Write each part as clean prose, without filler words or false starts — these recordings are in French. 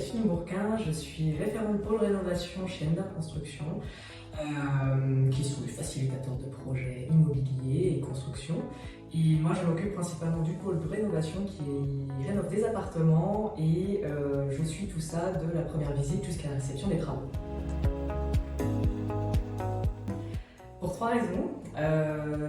Delphine Bourquin, je suis référente pôle rénovation chez Ender Construction, qui sont des facilitateurs de projets immobiliers et construction. Et moi, je m'occupe principalement du pôle de rénovation qui rénove des appartements et je suis tout ça de la première visite jusqu'à la réception des travaux. Pour trois raisons,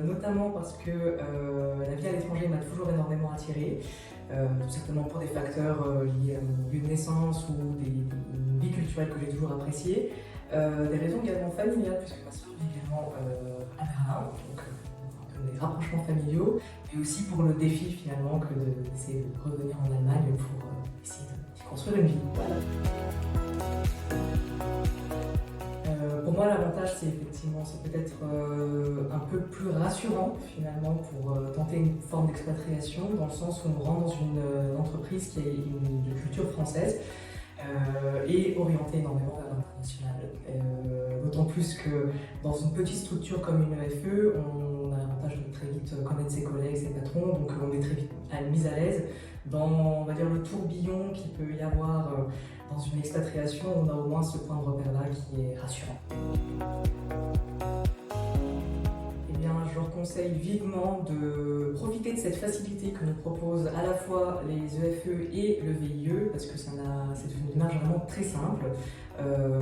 notamment parce que la vie à l'étranger m'a toujours énormément attirée, tout simplement pour des facteurs liés à mon lieu de naissance ou une vie culturelle que j'ai toujours appréciée, des raisons également familiales, puisque ma soeur vit également à Berlin, donc des rapprochements familiaux, et aussi pour le défi finalement que d'essayer de revenir en Allemagne pour essayer d'y construire une vie. Voilà. Pour moi, l'avantage, c'est peut-être un peu plus rassurant finalement pour tenter une forme d'expatriation, dans le sens où on rentre dans une entreprise qui est de culture française et orientée énormément vers l'international. D'autant plus que dans une petite structure comme une EFE, on a l'avantage de très vite connaître ses collègues, ses patrons, donc on est très vite mis à l'aise dans, on va dire, le tourbillon qu'il peut y avoir dans une expatriation. On a au moins ce point de repère-là qui est rassurant. Eh bien, je leur conseille vivement de profiter de cette facilité que nous proposent à la fois les EFE et le VIE, parce que c'est une démarche vraiment très simple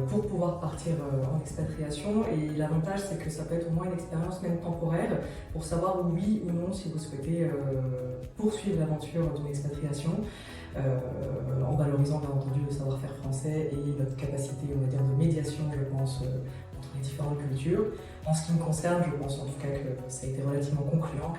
pour pouvoir partir en expatriation. Et l'avantage, c'est que ça peut être au moins une expérience même temporaire pour savoir oui ou non si vous souhaitez poursuivre l'aventure d'une expatriation, en valorisant bien entendu le savoir-faire français et notre capacité, on va dire, de médiation, je pense, entre les différentes cultures. En ce qui me concerne, je pense en tout cas que ça a été relativement concluant.